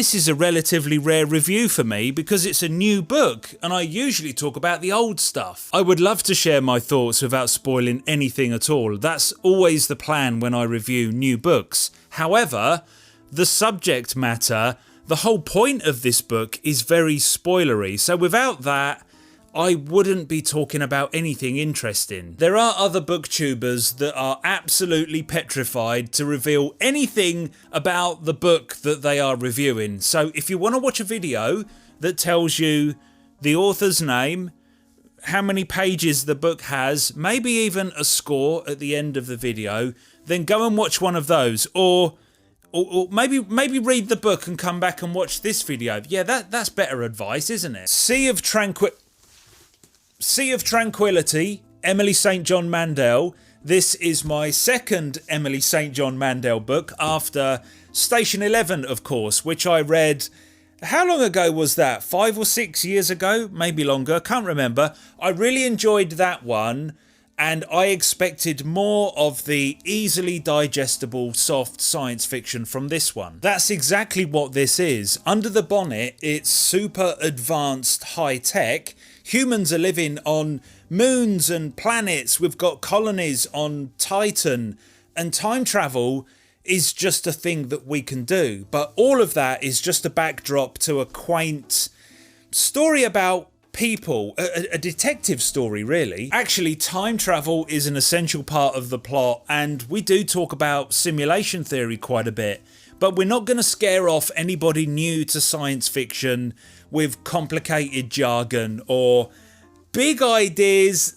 This is a relatively rare review for me because it's a new book and I usually talk about the old stuff. I would love to share my thoughts without spoiling anything at all. That's always the plan when I review new books. However, the subject matter, the whole point of this book is very spoilery, so without that I wouldn't be talking about anything interesting. There are other booktubers that are absolutely petrified to reveal anything about the book that they are reviewing. So if you want to watch a video that tells you the author's name, how many pages the book has, maybe even a score at the end of the video, then go and watch one of those. Or maybe read the book and come back and watch this video. Yeah, that's better advice, isn't it? Sea of Tranquility, Emily.St John Mandel. This is my second Emily.St John Mandel book after Station 11, of course, which I read, how long ago was that? 5 or 6 years ago? Maybe longer, can't remember. I really enjoyed that one and I expected more of the easily digestible soft science fiction from this one. That's exactly what this is. Under the bonnet, it's super advanced high tech. Humans are living on moons and planets. We've got colonies on Titan, and time travel is just a thing that we can do. But all of that is just a backdrop to a quaint story about people, a detective story really. Actually, time travel is an essential part of the plot, and we do talk about simulation theory quite a bit. But we're not going to scare off anybody new to science fiction with complicated jargon or big ideas.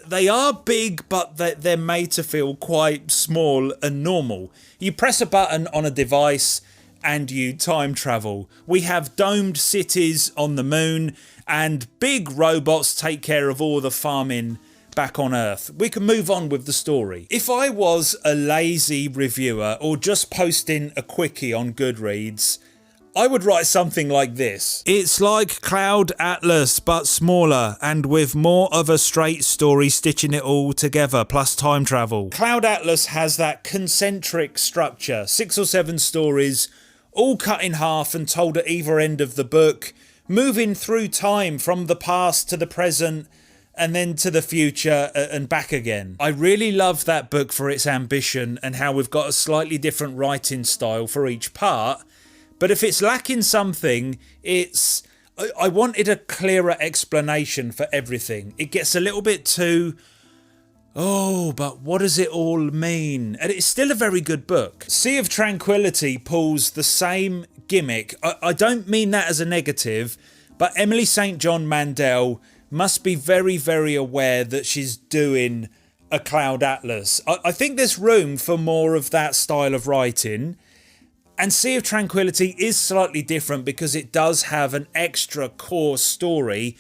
They are big, but they're made to feel quite small and normal. You press a button on a device and you time travel. We have domed cities on the moon and big robots take care of all the farming back on Earth. We can move on with the story. If I was a lazy reviewer or just posting a quickie on Goodreads, I would write something like this. It's like Cloud Atlas but smaller and with more of a straight story stitching it all together plus time travel. Cloud Atlas has that concentric structure, 6 or 7 stories all cut in half and told at either end of the book, moving through time from the past to the present and then to the future and back again. I really love that book for its ambition and how we've got a slightly different writing style for each part. But if it's lacking something, I wanted a clearer explanation for everything. It gets a little bit too, oh, but what does it all mean? And it's still a very good book. Sea of Tranquility pulls the same gimmick. I don't mean that as a negative, but Emily.St John Mandel must be very, very aware that she's doing a Cloud Atlas. I think there's room for more of that style of writing. And Sea of Tranquility is slightly different because it does have an extra core story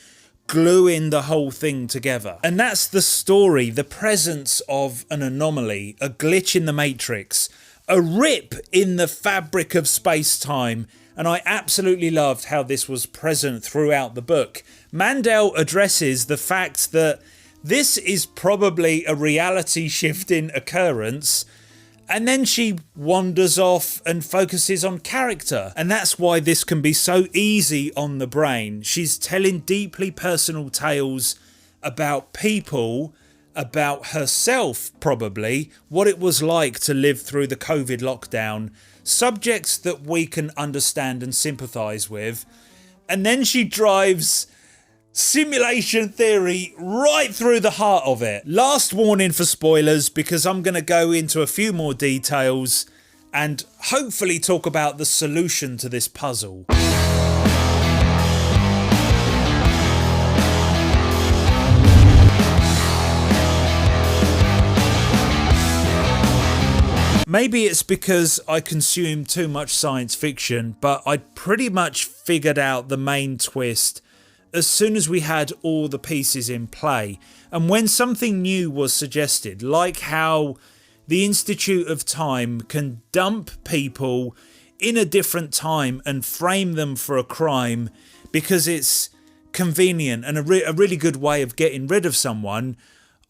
gluing the whole thing together. And that's the story, the presence of an anomaly, a glitch in the matrix, a rip in the fabric of space-time. And I absolutely loved how this was present throughout the book. Mandel addresses the fact that this is probably a reality shifting occurrence, and then she wanders off and focuses on character. And that's why this can be so easy on the brain. She's telling deeply personal tales about people, about herself probably, what it was like to live through the COVID lockdown, subjects that we can understand and sympathise with. And then she drives simulation theory right through the heart of it. Last warning for spoilers, because I'm going to go into a few more details and hopefully talk about the solution to this puzzle. Maybe it's because I consume too much science fiction, but I pretty much figured out the main twist as soon as we had all the pieces in play. And when something new was suggested, like how the Institute of Time can dump people in a different time and frame them for a crime because it's convenient and a really good way of getting rid of someone,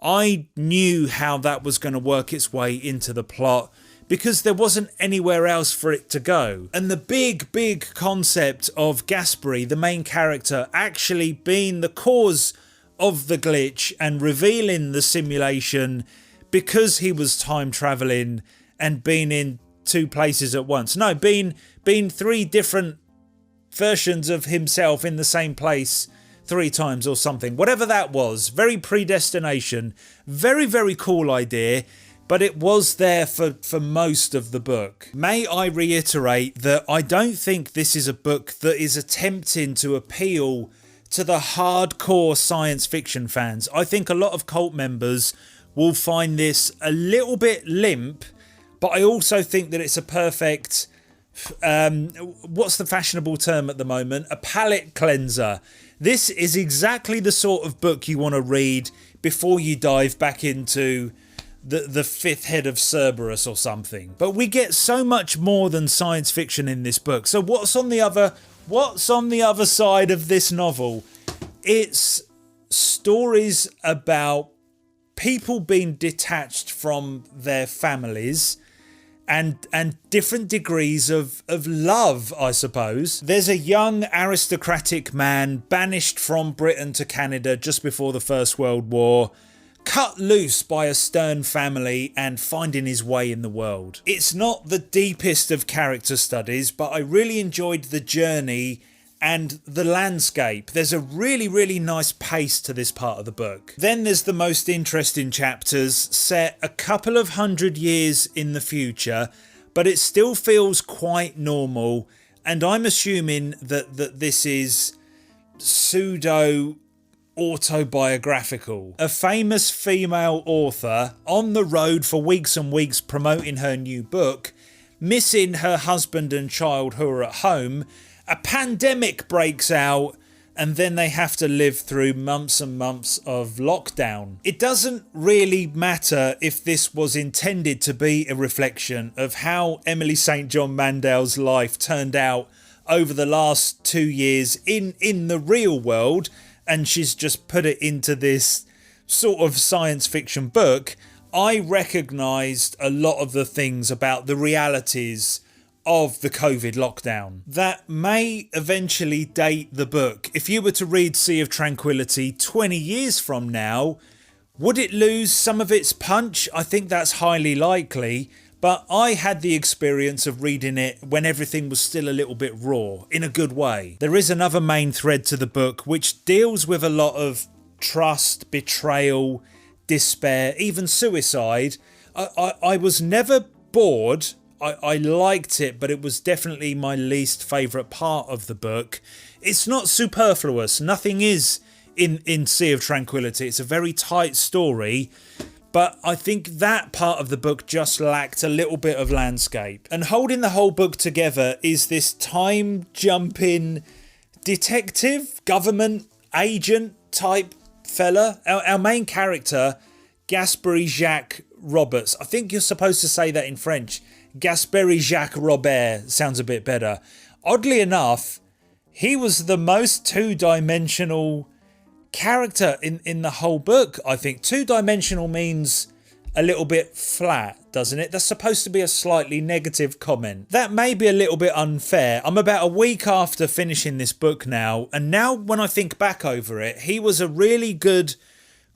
I knew how that was going to work its way into the plot, because there wasn't anywhere else for it to go. And the big concept of Gasperi, the main character, actually being the cause of the glitch and revealing the simulation because he was time traveling and being in two places at once. No, being three different versions of himself in the same place 3 times or something. Whatever that was. Very predestination. Very cool idea. But it was there for most of the book. May I reiterate that I don't think this is a book that is attempting to appeal to the hardcore science fiction fans. I think a lot of cult members will find this a little bit limp, but I also think that it's a perfect, what's the fashionable term at the moment? A palate cleanser. This is exactly the sort of book you want to read before you dive back into the fifth head of Cerberus or something. But we get so much more than science fiction in this book. So what's on the other side of this novel? It's stories about people being detached from their families and different degrees of love, I suppose. There's a young aristocratic man banished from Britain to Canada just before the First World War, cut loose by a stern family and finding his way in the world. It's not the deepest of character studies, but I really enjoyed the journey and the landscape. There's a really nice pace to this part of the book. Then there's the most interesting chapters set a couple of 100 years in the future, but it still feels quite normal, and I'm assuming that this is pseudo autobiographical. A famous female author on the road for weeks and weeks promoting her new book, missing her husband and child who are at home. A pandemic breaks out and then they have to live through months and months of lockdown. It doesn't really matter if this was intended to be a reflection of how Emily.St John Mandel's life turned out over the last 2 years in the real world, and she's just put it into this sort of science fiction book. I recognised a lot of the things about the realities of the COVID lockdown that may eventually date the book. If you were to read Sea of Tranquility 20 years from now, would it lose some of its punch? I think that's highly likely, but I had the experience of reading it when everything was still a little bit raw, in a good way. There is another main thread to the book which deals with a lot of trust, betrayal, despair, even suicide. I was never bored. I liked it, but it was definitely my least favourite part of the book. It's not superfluous. Nothing is in Sea of Tranquility. It's a very tight story, but I think that part of the book just lacked a little bit of landscape. And holding the whole book together is this time-jumping detective, government agent type fella. Our main character, Gasperi Jacques Roberts. I think you're supposed to say that in French. Gasperi Jacques Robert sounds a bit better. Oddly enough, he was the most two-dimensional character in the whole book. I think two-dimensional means a little bit flat, doesn't it? That's supposed to be a slightly negative comment. That may be a little bit unfair. I'm about a week after finishing this book now, and now when I think back over it, he was a really good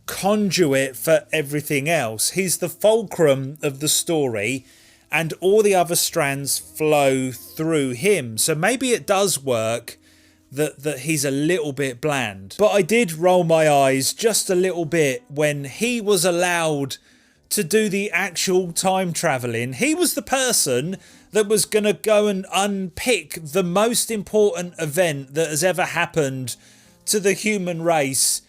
conduit for everything else. He's the fulcrum of the story, and all the other strands flow through him. So maybe it does work that he's a little bit bland. But I did roll my eyes just a little bit when he was allowed to do the actual time travelling. He was the person that was going to go and unpick the most important event that has ever happened to the human race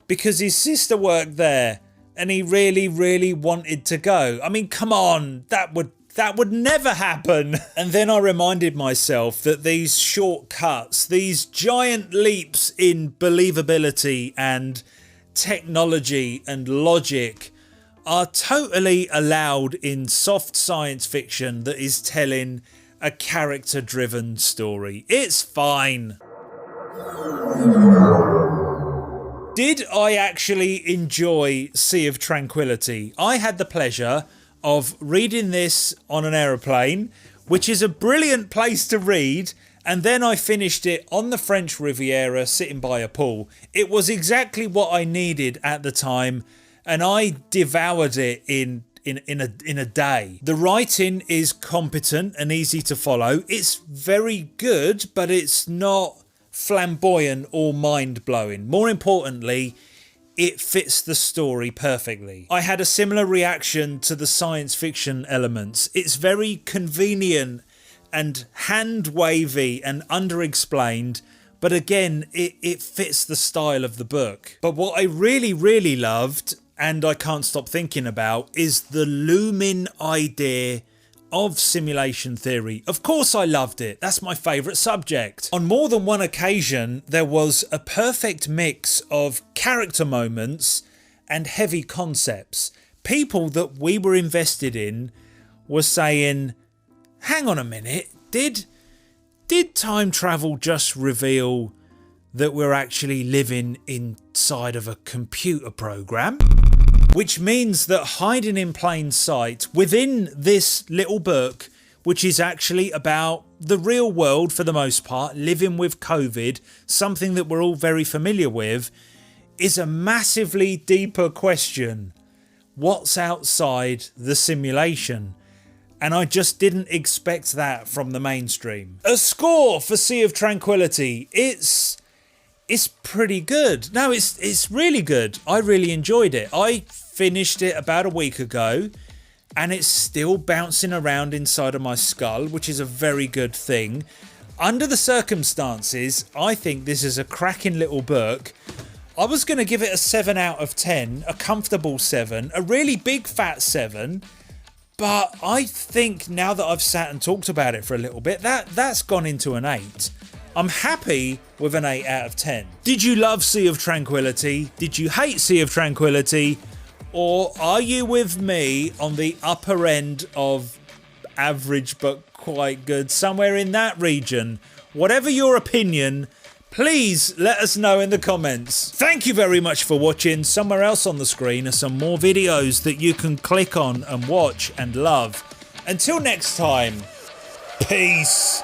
because his sister worked there. And he really wanted to go. I mean, come on, that would never happen. And then I reminded myself that these shortcuts, these giant leaps in believability and technology and logic are totally allowed in soft science fiction that is telling a character-driven story. It's fine. Did I actually enjoy Sea of Tranquility? I had the pleasure of reading this on an aeroplane, which is a brilliant place to read, and then I finished it on the French Riviera sitting by a pool. It was exactly what I needed at the time, and I devoured it in a day. The writing is competent and easy to follow. It's very good, but it's not flamboyant or mind-blowing. More importantly, it fits the story perfectly. I had a similar reaction to the science fiction elements. It's very convenient and hand-wavy and under-explained, but again, it fits the style of the book. But what I really loved, and I can't stop thinking about, is the looming idea of simulation theory. Of course I loved it. That's my favourite subject. On more than one occasion, there was a perfect mix of character moments and heavy concepts. People that we were invested in were saying, hang on a minute, did time travel just reveal that we're actually living inside of a computer program? Which means that hiding in plain sight within this little book, which is actually about the real world for the most part, living with COVID, something that we're all very familiar with, is a massively deeper question. What's outside the simulation? And I just didn't expect that from the mainstream. A score for Sea of Tranquility. It's pretty good. No, it's really good. I really enjoyed it. I finished it about a week ago and it's still bouncing around inside of my skull, which is a very good thing. Under the circumstances, I think this is a cracking little book. I was going to give it a 7 out of 10, a comfortable 7, a really big fat 7. But I think now that I've sat and talked about it for a little bit, that's gone into an 8. I'm happy with an 8 out of 10. Did you love Sea of Tranquility? Did you hate Sea of Tranquility? Or are you with me on the upper end of average but quite good, somewhere in that region? Whatever your opinion, please let us know in the comments. Thank you very much for watching. Somewhere else on the screen are some more videos that you can click on and watch and love. Until next time, peace.